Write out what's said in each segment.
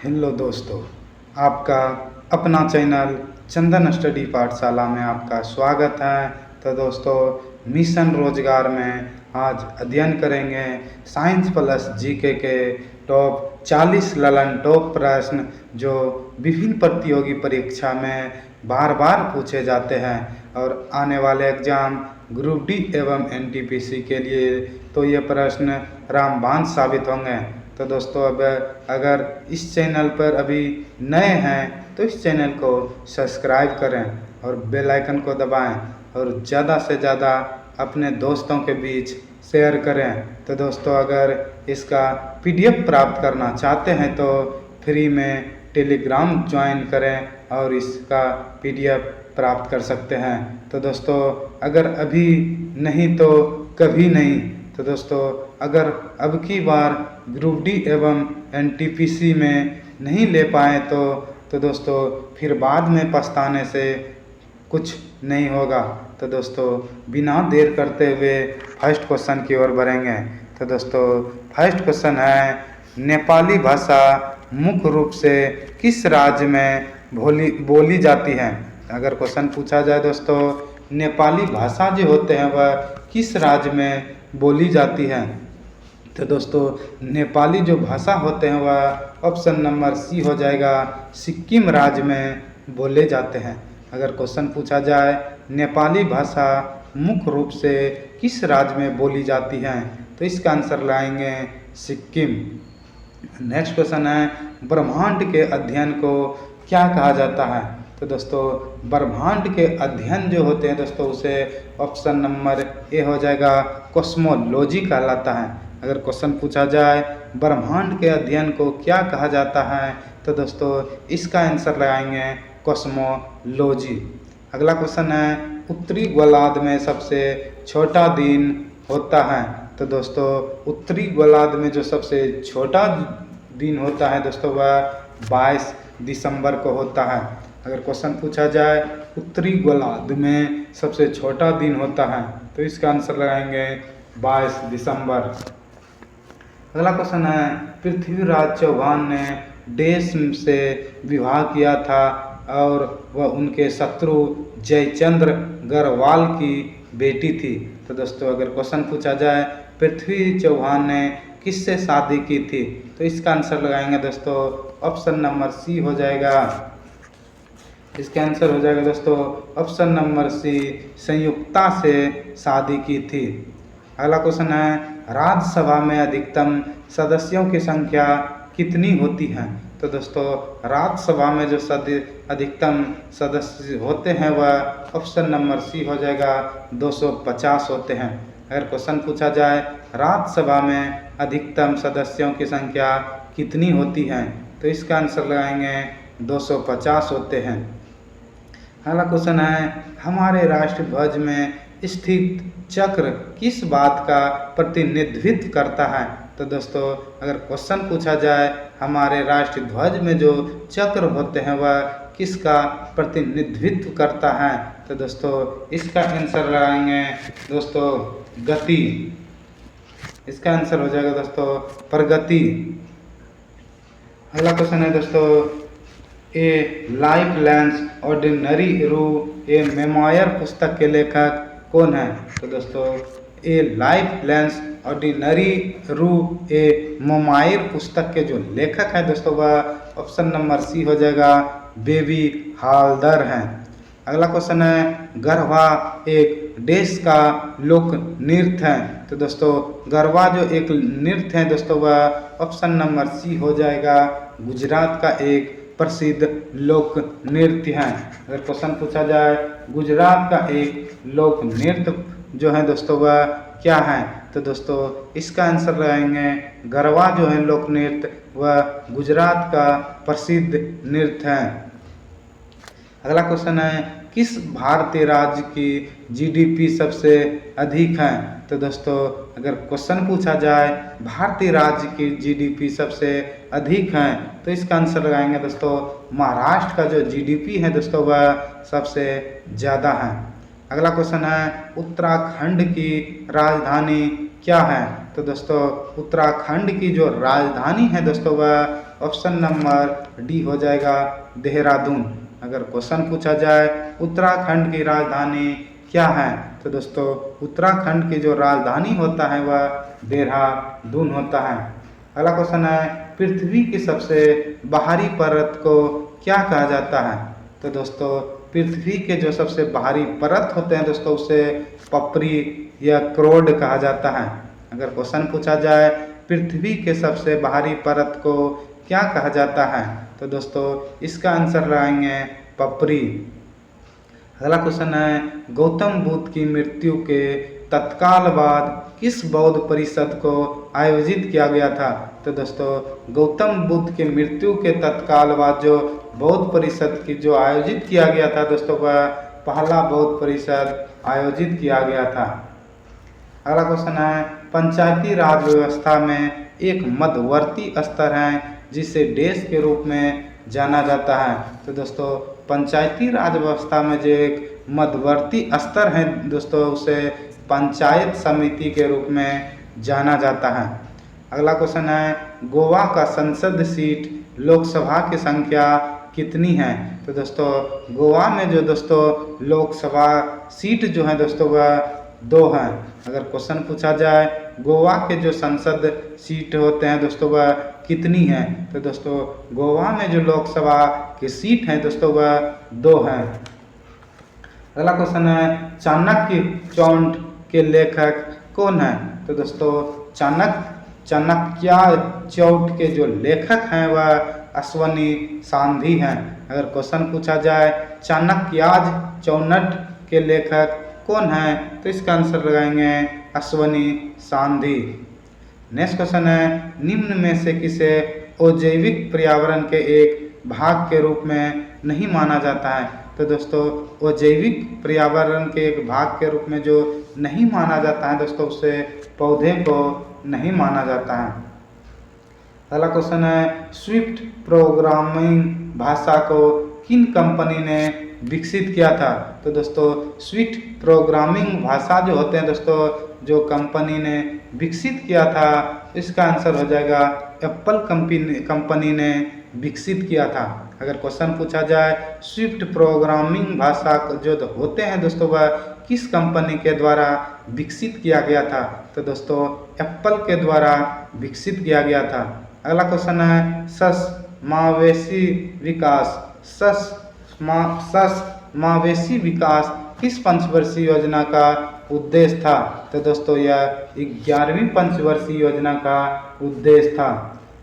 Hello दोस्तों, आपका अपना चैनल चंदन स्टडी पाठशाला में आपका स्वागत है। तो दोस्तों, मिशन रोजगार में आज अध्ययन करेंगे साइंस प्लस जीके के टॉप 40 ललन टॉप प्रश्न जो विभिन्न प्रतियोगी परीक्षा में बार बार पूछे जाते हैं और आने वाले एग्जाम ग्रुप डी एवं एनटीपीसी के लिए तो ये प्रश्न रामबाण साबित होंगे। तो दोस्तों, अब अगर इस चैनल पर अभी नए हैं तो इस चैनल को सब्सक्राइब करें और बेल आइकन को दबाएं और ज़्यादा से ज़्यादा अपने दोस्तों के बीच शेयर करें। तो दोस्तों, अगर इसका पीडीएफ प्राप्त करना चाहते हैं तो फ्री में टेलीग्राम ज्वाइन करें और इसका पीडीएफ प्राप्त कर सकते हैं। तो दोस्तों, अगर अभी नहीं तो कभी नहीं। तो दोस्तों, अगर अब की बार ग्रुप डी एवं एनटीपीसी में नहीं ले पाए तो दोस्तों फिर बाद में पछताने से कुछ नहीं होगा। तो दोस्तों, बिना देर करते हुए फर्स्ट क्वेश्चन की ओर बढ़ेंगे। तो दोस्तों, फर्स्ट क्वेश्चन है, नेपाली भाषा मुख्य रूप से किस राज्य में बोली जाती है। अगर क्वेश्चन पूछा जाए दोस्तों, नेपाली भाषा जो होते हैं वह किस राज्य में बोली जाती है। तो दोस्तों, नेपाली जो भाषा होते हैं वह ऑप्शन नंबर सी हो जाएगा, सिक्किम राज्य में बोले जाते हैं। अगर क्वेश्चन पूछा जाए नेपाली भाषा मुख्य रूप से किस राज्य में बोली जाती है तो इसका आंसर लाएंगे सिक्किम। नेक्स्ट क्वेश्चन है, ब्रह्मांड के अध्ययन को क्या कहा जाता है। तो दोस्तों, ब्रह्मांड के अध्ययन जो होते हैं दोस्तों उसे ऑप्शन नंबर ए हो जाएगा, कॉस्मोलॉजी कहलाता है। अगर क्वेश्चन पूछा जाए ब्रह्मांड के अध्ययन को क्या कहा जाता है तो दोस्तों इसका आंसर लगाएंगे कॉस्मोलॉजी। अगला क्वेश्चन है, उत्तरी गोलार्ध में सबसे छोटा दिन होता है। तो दोस्तों, उत्तरी गोलार्ध में जो सबसे छोटा दिन होता है दोस्तों वह 22 दिसंबर को होता है। अगर क्वेश्चन पूछा जाए उत्तरी गोलार्ध में सबसे छोटा दिन होता है तो इसका आंसर लगाएंगे 22 दिसंबर। अगला क्वेश्चन है, पृथ्वीराज चौहान ने देश से विवाह किया था और वह उनके शत्रु जयचंद्र गढ़वाल की बेटी थी। तो दोस्तों, अगर क्वेश्चन पूछा जाए पृथ्वी चौहान ने किससे शादी की थी तो इसका आंसर लगाएंगे दोस्तों ऑप्शन नंबर सी हो जाएगा। इसका आंसर हो जाएगा दोस्तों ऑप्शन नंबर सी, संयुक्ता से शादी की थी। अगला क्वेश्चन है, राज्यसभा में अधिकतम सदस्यों की संख्या कितनी होती है। तो दोस्तों, राज्यसभा में जो अधिकतम सदस्य होते हैं वह ऑप्शन नंबर सी हो जाएगा, 250 होते हैं। अगर क्वेश्चन पूछा जाए राज्यसभा में अधिकतम सदस्यों की संख्या कितनी होती है तो इसका आंसर लगाएंगे 250 होते हैं। अगला क्वेश्चन है, हमारे राष्ट्र ध्वज में स्थित चक्र किस बात का प्रतिनिधित्व करता है। तो दोस्तों, अगर क्वेश्चन पूछा जाए हमारे राष्ट्र ध्वज में जो चक्र होते हैं वह किसका प्रतिनिधित्व करता है तो दोस्तों इसका आंसर लगाएंगे दोस्तों गति। इसका आंसर हो जाएगा दोस्तों प्रगति। अगला क्वेश्चन है दोस्तों, ए लाइफ लेंस ऑर्डिनरी रू ए मेमोयर पुस्तक के लेखक कौन है। तो दोस्तों, ए लाइफ लेंस ऑर्डिनरी रू ए मेमोयर पुस्तक के जो लेखक है दोस्तों वह ऑप्शन नंबर सी हो जाएगा, बेबी हाल्डर हैं। अगला क्वेश्चन है, गरबा एक देश का लोक नृत्य है। तो दोस्तों, गरबा जो एक नृत्य है दोस्तों वह ऑप्शन नंबर सी हो जाएगा, गुजरात का एक प्रसिद्ध लोक नृत्य है। अगर क्वेश्चन पूछा जाए गुजरात का एक लोक नृत्य जो है दोस्तों वह क्या है तो दोस्तों इसका आंसर लगाएंगे गरबा जो है लोक नृत्य वह गुजरात का प्रसिद्ध नृत्य है। अगला क्वेश्चन है, किस भारतीय राज्य की जीडीपी सबसे अधिक है। तो दोस्तों, अगर क्वेश्चन पूछा जाए भारतीय राज्य की जीडीपी सबसे अधिक है तो इसका आंसर लगाएंगे दोस्तों महाराष्ट्र का जो जीडीपी है दोस्तों वह सबसे ज़्यादा है। अगला क्वेश्चन है, उत्तराखंड की राजधानी क्या है। तो दोस्तों, उत्तराखंड की जो राजधानी है दोस्तों वह ऑप्शन नंबर डी हो जाएगा देहरादून। अगर क्वेश्चन पूछा जाए उत्तराखंड की राजधानी क्या है, तो दोस्तों उत्तराखंड की जो राजधानी होता है वह देहरादून होता है। अगला क्वेश्चन है पृथ्वी की सबसे बाहरी परत को क्या कहा जाता है, तो दोस्तों पृथ्वी के जो सबसे बाहरी परत होते हैं दोस्तों उसे पपरी या क्रोड कहा जाता है। अगर क्वेश्चन पूछा जाए पृथ्वी के सबसे बाहरी परत को क्या कहा जाता है, तो दोस्तों इसका आंसर लगाएंगे पपरी। अगला क्वेश्चन है गौतम बुद्ध की मृत्यु के तत्काल बाद किस बौद्ध परिषद को आयोजित किया गया था, तो दोस्तों गौतम बुद्ध की मृत्यु के तत्काल बाद जो बौद्ध परिषद की जो आयोजित किया गया था दोस्तों वह पहला बौद्ध परिषद आयोजित किया गया था। अगला क्वेश्चन है पंचायती राज व्यवस्था में एक मध्यवर्ती स्तर है जिसे देश के रूप में जाना जाता है, तो दोस्तों पंचायती राज व्यवस्था में जो एक मध्यवर्ती स्तर है दोस्तों उसे पंचायत समिति के रूप में जाना जाता है। अगला क्वेश्चन है गोवा का संसद सीट लोकसभा की संख्या कितनी है, तो दोस्तों गोवा में जो दोस्तों लोकसभा सीट जो है दोस्तों वह 2 हैं। अगर क्वेश्चन पूछा जाए गोवा के जो संसद सीट होते हैं दोस्तों वह कितनी है, तो दोस्तों गोवा में जो लोकसभा की सीट है दोस्तों वह 2 हैं। अगला क्वेश्चन है चाणक्य चौंठ के लेखक कौन है, तो दोस्तों चाणक्य चौथ के जो लेखक हैं वह अश्वनी सांधी हैं। अगर क्वेश्चन पूछा जाए चाणक्याज चौनट के लेखक कौन है, तो इसका आंसर लगाएंगे अश्वनी सांधी। नेक्स्ट क्वेश्चन है निम्न में से किसे अजैविक पर्यावरण के एक भाग के रूप में नहीं माना जाता है, तो दोस्तों अजैविक पर्यावरण के एक भाग के रूप में जो नहीं माना जाता है दोस्तों उसे पौधे को नहीं माना जाता है। अगला क्वेश्चन है स्विफ्ट प्रोग्रामिंग भाषा को किन कंपनी ने विकसित किया था, तो दोस्तों स्विफ्ट प्रोग्रामिंग भाषा जो होते हैं दोस्तों जो कंपनी ने विकसित किया था इसका आंसर हो जाएगा एप्पल कंपनी ने विकसित किया था। अगर क्वेश्चन पूछा जाए स्विफ्ट प्रोग्रामिंग भाषा जो होते हैं दोस्तों वह किस कंपनी के द्वारा विकसित किया गया था, तो दोस्तों एप्पल के द्वारा विकसित किया गया था। अगला क्वेश्चन है समावेशी विकास किस पंचवर्षीय योजना का उद्देश्य था, तो दोस्तों यह 11वीं पंचवर्षीय योजना का उद्देश्य था।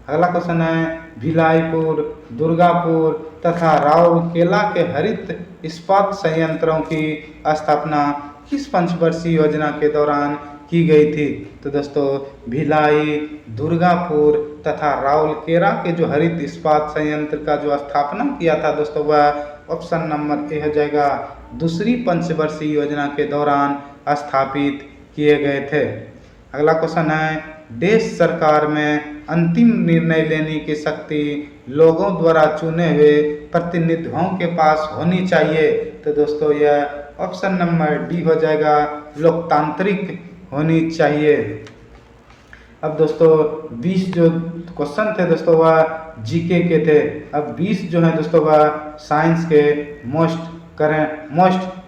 अगला क्वेश्चन है भिलाईपुर, दुर्गापुर तथा राउरकेला के हरित इस्पात संयंत्रों की स्थापना किस पंचवर्षीय योजना के दौरान की गई थी, तो दोस्तों भिलाई, दुर्गापुर तथा राउरकेला के जो हरित इस्पात संयंत्र का जो स्थापना किया था दोस्तों वह ऑप्शन नंबर ए हो जाएगा दूसरी पंचवर्षीय योजना के दौरान स्थापित किए गए थे। अगला क्वेश्चन है देश सरकार में अंतिम निर्णय लेने की शक्ति लोगों द्वारा चुने हुए प्रतिनिधियों के पास होनी चाहिए, तो दोस्तों यह ऑप्शन नंबर डी हो जाएगा लोकतांत्रिक होनी चाहिए। अब दोस्तों 20 जो क्वेश्चन थे दोस्तों वह जीके के थे, अब 20 जो है दोस्तों वह साइंस के मोस्ट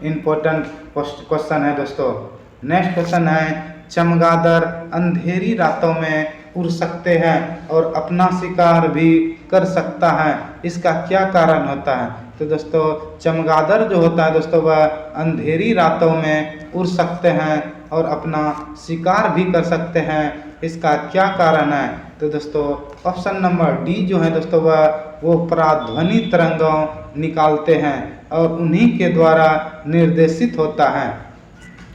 इम्पोर्टेंट क्वेश्चन है दोस्तों। नेक्स्ट क्वेश्चन है चमगादड़ अंधेरी रातों में उड़ सकते हैं और अपना शिकार भी कर सकता है, इसका क्या कारण होता है, तो दोस्तों चमगादड़ जो होता है दोस्तों वह अंधेरी रातों में उड़ सकते हैं और अपना शिकार भी कर सकते हैं, इसका क्या कारण है, तो दोस्तों ऑप्शन नंबर डी जो है दोस्तों वो पराध्वनि तरंगों निकालते हैं और उन्हीं के द्वारा निर्देशित होता है।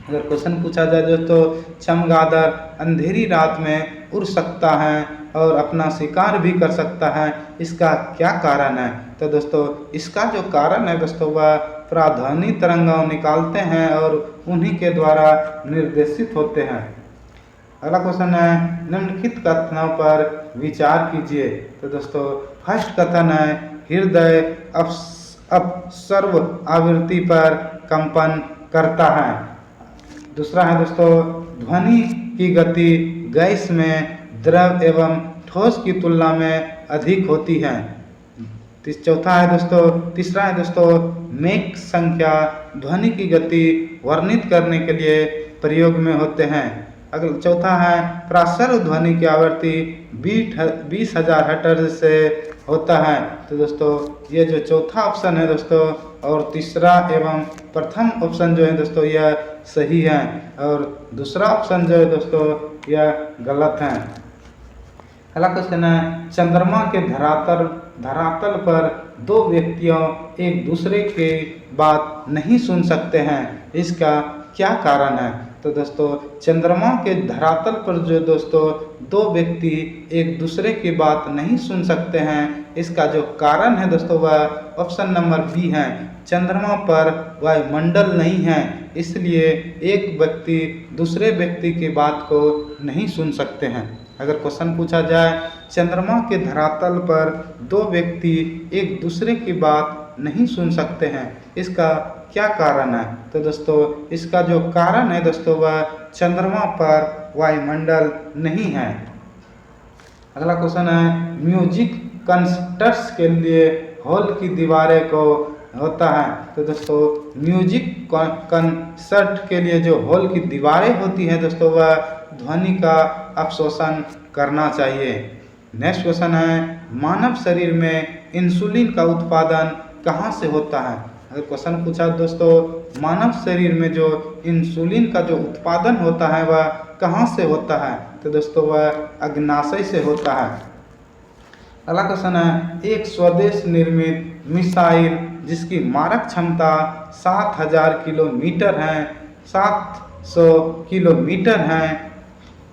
अगर क्वेश्चन पूछा जाए दोस्तों चमगादड़ अंधेरी रात में उड़ सकता है और अपना शिकार भी कर सकता है, इसका क्या कारण है, तो दोस्तों इसका जो कारण है दोस्तों वह पराध्वनि तरंगों निकालते हैं और उन्हीं के द्वारा निर्देशित होते हैं। अगला क्वेश्चन है निम्नलिखित कथनों पर विचार कीजिए, तो दोस्तों फर्स्ट कथन है हृदय अपसर्व आवृत्ति पर कंपन करता है। दूसरा है दोस्तों ध्वनि की गति गैस में द्रव एवं ठोस की तुलना में अधिक होती है। चौथा है दोस्तों, तीसरा है दोस्तों, मैक संख्या ध्वनि की गति वर्णित करने के लिए प्रयोग में होते हैं। अगला चौथा है प्रासर्व ध्वनि की आवृत्ति 20,000 हर्ट्ज से होता है। तो दोस्तों ये जो चौथा ऑप्शन है दोस्तों और तीसरा एवं प्रथम ऑप्शन जो है दोस्तों यह सही है और दूसरा ऑप्शन जो है दोस्तों यह गलत है। अगला क्वेश्चन है चंद्रमा के धरातल पर दो व्यक्तियों एक दूसरे की बात नहीं सुन सकते हैं, इसका क्या कारण है? तो दोस्तों चंद्रमा के धरातल पर जो दोस्तों दो व्यक्ति एक दूसरे की बात नहीं सुन सकते हैं, इसका जो कारण है दोस्तों वह ऑप्शन नंबर बी है। चंद्रमा पर वायुमंडल नहीं है, इसलिए एक व्यक्ति दूसरे व्यक्ति की बात को नहीं सुन सकते हैं। अगर क्वेश्चन पूछा जाए चंद्रमा के धरातल पर दो व्यक्ति एक दूसरे की बात नहीं सुन सकते हैं, इसका क्या कारण है? तो दोस्तों इसका जो कारण है दोस्तों वह चंद्रमा पर वायुमंडल नहीं है। अगला क्वेश्चन है म्यूजिक कंसर्ट्स के लिए हॉल की दीवारें को होता है। तो दोस्तों म्यूजिक कंसर्ट के लिए जो हॉल की दीवारें होती हैं दोस्तों वह ध्वनि का अवशोषण करना चाहिए। नेक्स्ट क्वेश्चन है मानव शरीर में इंसुलिन का उत्पादन कहाँ से होता है? अगर क्वेश्चन पूछा दोस्तों मानव शरीर में जो इंसुलिन का जो उत्पादन होता है वह कहाँ से होता है? तो दोस्तों वह अग्नाशय से होता है। अगला क्वेश्चन है एक स्वदेश निर्मित मिसाइल जिसकी मारक क्षमता 7,000 किलोमीटर है 700 किलोमीटर है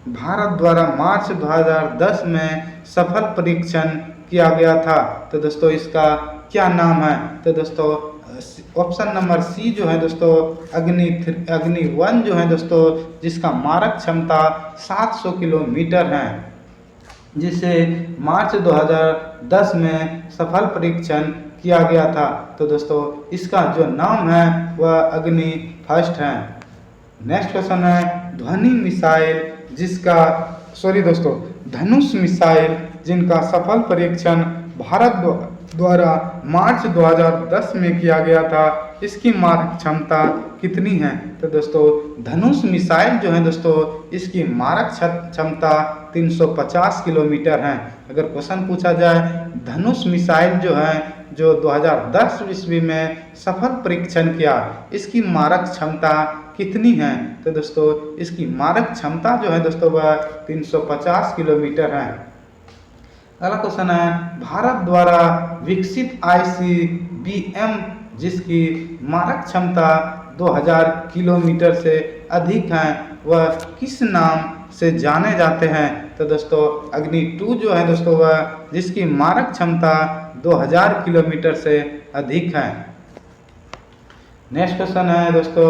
भारत द्वारा मार्च 2010 में सफल परीक्षण किया गया था। तो दोस्तों इसका क्या नाम है? तो दोस्तों ऑप्शन नंबर सी जो है दोस्तों अग्नि 1 जो है दोस्तों जिसका मारक क्षमता 700 किलोमीटर है, जिसे मार्च 2010 में सफल परीक्षण किया गया था। तो दोस्तों इसका जो नाम है वह अग्नि फर्स्ट है। नेक्स्ट क्वेश्चन है ध्वनि मिसाइल दोस्तों धनुष मिसाइल जिनका सफल परीक्षण भारत द्वारा मार्च 2010 में किया गया था, इसकी मारक क्षमता कितनी है? तो दोस्तों धनुष मिसाइल जो है दोस्तों इसकी मारक क्षमता 350 किलोमीटर है। अगर क्वेश्चन पूछा जाए धनुष मिसाइल जो है जो 2010 ईस्वी में सफल परीक्षण किया, इसकी मारक क्षमता कितनी है? तो दोस्तों इसकी मारक क्षमता जो है दोस्तों वह 350 किलोमीटर है। अगला क्वेश्चन है भारत द्वारा विकसित ICBM जिसकी मारक क्षमता 2000 किलोमीटर से अधिक है वह किस नाम से जाने जाते हैं? तो दोस्तों अग्नि 2 जो है दोस्तों वह जिसकी मारक क्षमता 2000 किलोमीटर से अधिक है। नेक्स्ट क्वेश्चन है दोस्तों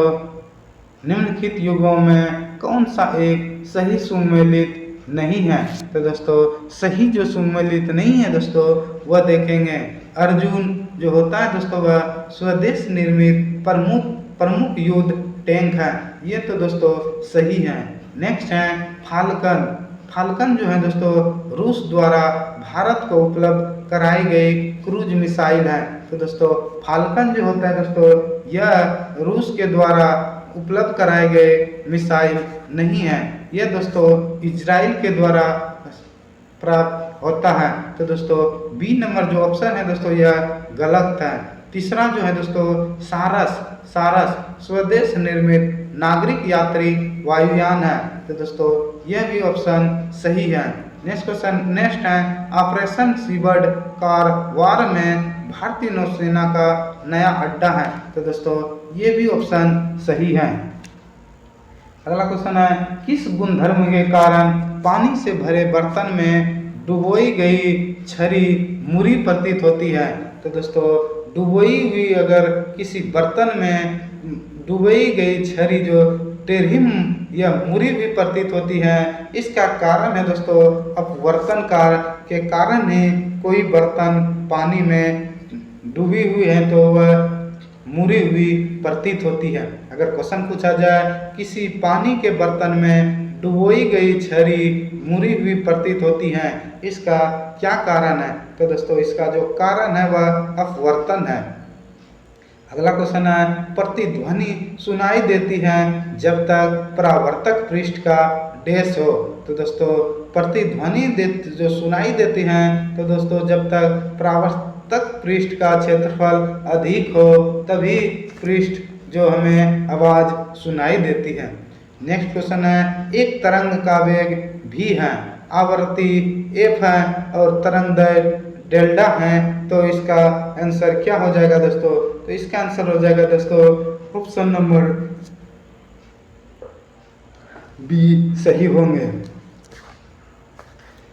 निम्नलिखित युगों में कौन सा एक सही सुमेलित नहीं है? तो दोस्तों सही जो सुमेलित नहीं है दोस्तों वह देखेंगे अर्जुन जो होता है दोस्तों वह स्वदेश निर्मित प्रमुख युद्ध टैंक है, ये तो दोस्तों सही है। नेक्स्ट है फाल्कन जो है दोस्तों रूस द्वारा भारत को उपलब्ध कराई गई क्रूज मिसाइल है। तो दोस्तों फाल्कन जो होता है दोस्तों यह रूस के द्वारा उपलब्ध कराए गए मिसाइल नहीं है, यह दोस्तों इजराइल के द्वारा प्राप्त होता है। तो दोस्तों बी नंबर जो ऑप्शन है दोस्तों यह गलत है। तीसरा जो है दोस्तों सारस स्वदेश निर्मित नागरिक यात्री वायुयान है। तो दोस्तों यह भी ऑप्शन सही है। नेक्स्ट है ऑपरेशन सीबर्ड कारवार में भारतीय नौसेना का नया अड्डा है। तो दोस्तों ये भी ऑप्शन सही है। अगला क्वेश्चन है किस गुणधर्म के कारण पानी से भरे बर्तन में डुबोई गई छड़ी मुरी प्रतीत होती है? तो दोस्तों डुबोई हुई अगर किसी बर्तन में डुबोई गई छड़ी जो टेढ़ी या मुरी भी प्रतीत होती है, इसका कारण है दोस्तों अपवर्तन कार्य के कारण ही कोई बर्तन पानी में डूबी हुई है तो वह मुरी हुई प्रतीत होती है। अगर क्वेश्चन पूछा जाए किसी पानी के बर्तन में डुबोई गई छड़ी मुड़ी हुई प्रतीत होती हैं, इसका क्या कारण है? तो दोस्तों इसका जो कारण है वह अपवर्तन है। अगला क्वेश्चन है, प्रतिध्वनि सुनाई देती है जब तक परावर्तक पृष्ठ का डैश हो। तो दोस्तों प्रतिध्वनि जो सुनाई देती है तो दोस्तों जब तक परावर्तक पृष्ठ का क्षेत्रफल अधिक हो तभी पृष्ठ जो हमें आवाज सुनाई देती है। नेक्स्ट क्वेश्चन है, एक तरंग का वेग v है, आवृत्ति f है और तरंग दैर्घ्य डेल्टा है, तो इसका आंसर क्या हो जाएगा दोस्तों? तो इसका आंसर हो जाएगा दोस्तों ऑप्शन नंबर बी सही होंगे।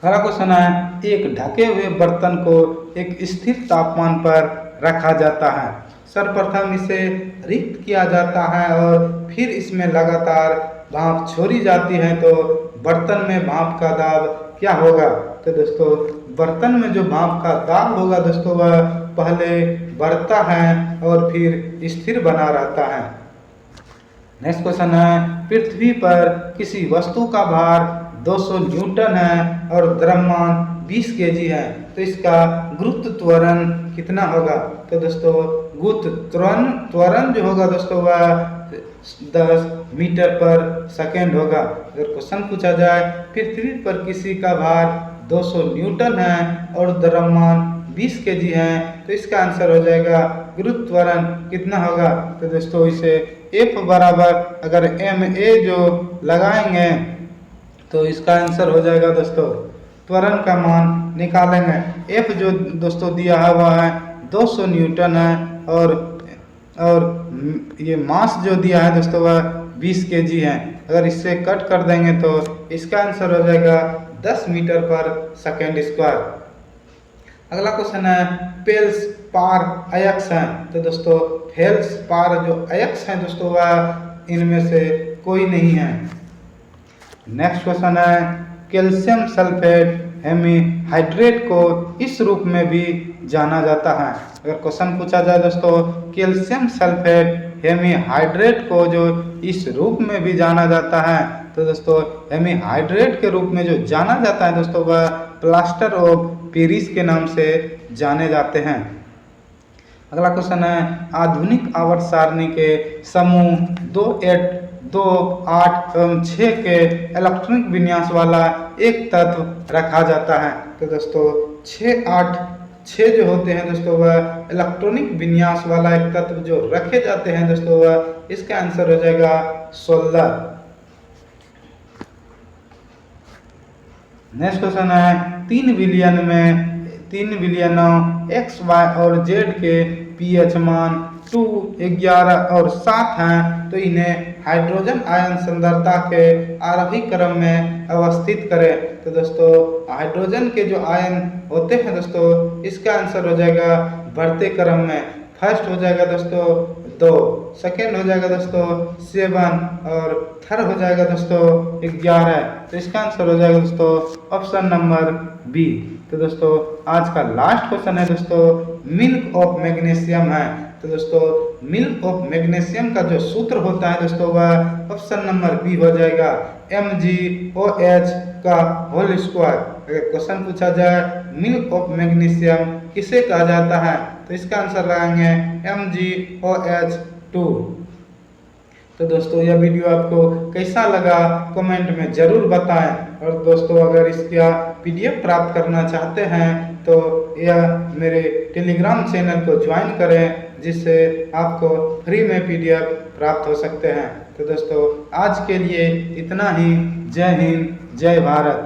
अगला क्वेश्चन है, एक ढके हुए बर्तन को एक स्थिर तापमान पर रखा जाता है। सर्वप्रथम इसे रिक्त किया जाता है और फिर इसमें लगातार भाप छोड़ी जाती है, तो बर्तन में भाप का दाब क्या होगा? तो दोस्तों बर्तन में जो भाप का दाब होगा दोस्तों वह पहले बढ़ता है और फिर स्थिर बना रहता है। नेक्स्ट क्वेश्चन है, पृथ्वी पर किसी वस्तु का भार 200 न्यूटन है और द्रव्यमान 20 केजी है, तो इसका गुरुत्व त्वरण कितना होगा? तो दोस्तों गुरुत्व त्वरण जो होगा दोस्तों वह 10 मीटर पर सेकेंड होगा। अगर क्वेश्चन पूछा जाए पृथ्वी पर किसी का भार 200 न्यूटन है और द्रव्यमान 20 केजी है, तो इसका आंसर हो जाएगा गुरुत्व त्वरण कितना होगा? तो दोस्तों इसे F बराबर अगर ma जो लगाएंगे तो इसका आंसर हो जाएगा दोस्तों, त्वरण का मान निकालेंगे। F जो दोस्तों दिया है वह है 200 न्यूटन है और ये मास जो दिया है दोस्तों वह 20 केजी है। अगर इससे कट कर देंगे तो इसका आंसर हो जाएगा 10 मीटर पर सेकेंड स्क्वायर। अगला क्वेश्चन है, फेल्स पार अयस्क है, तो दोस्तों फेल्स पार जो अयस्क है दोस्तों वह इनमें से कोई नहीं है। नेक्स्ट क्वेश्चन है, कैल्शियम सल्फेट हेमीहाइड्रेट को इस रूप में भी जाना जाता है। अगर क्वेश्चन पूछा जाए दोस्तों कैल्शियम सल्फेट हेमीहाइड्रेट को जो इस रूप में भी जाना जाता है, तो दोस्तों हेमीहाइड्रेट के रूप में जो जाना जाता है दोस्तों वह प्लास्टर ऑफ पेरिस के नाम से जाने जाते हैं। अगला क्वेश्चन है, आधुनिक आवर्त सारणी के समूह 2, 8 एवं 6 के इलेक्ट्रॉनिक विन्यास वाला एक तत्व रखा जाता है। तो दोस्तों 6, 8, 6 जो होते हैं दोस्तों वह इलेक्ट्रॉनिक विन्यास वाला एक तत्व जो रखे जाते हैं दोस्तों वह इसका आंसर हो जाएगा 16। नेक्स्ट क्वेश्चन है, 3 बिलियनों x, y और z के pH मान 2, 11 और 7 हैं, तो इन्हें हाइड्रोजन आयन सांद्रता के आरोही क्रम में अवस्थित करें। तो दोस्तों हाइड्रोजन के जो आयन होते हैं दोस्तों इसका आंसर हो जाएगा बढ़ते क्रम में। फर्स्ट हो जाएगा दोस्तों 2, सेकेंड हो जाएगा दोस्तों 7 और थर्ड हो जाएगा दोस्तों 11। तो इसका आंसर हो जाएगा दोस्तों ऑप्शन नंबर बी। तो दोस्तों आज का लास्ट क्वेश्चन है दोस्तों मिल्क ऑफ मैग्नीशियम है। तो दोस्तों मिल्क ऑफ मैग्नीशियम का जो सूत्र होता है दोस्तों वह ऑप्शन नंबर बी हो जाएगा MgOH का होल स्क्वायर। अगर क्वेश्चन पूछा जाए मिल्क ऑफ मैग्नीशियम किसे कहा जाता है, तो इसका आंसर लगाएंगे MgOH2। तो दोस्तों यह वीडियो आपको कैसा लगा कमेंट में ज़रूर बताएं, और दोस्तों अगर इसका PDF प्राप्त करना चाहते हैं तो यह मेरे टेलीग्राम चैनल को ज्वाइन करें, जिससे आपको फ्री में PDF प्राप्त हो सकते हैं। तो दोस्तों आज के लिए इतना ही। जय हिंद, जय भारत।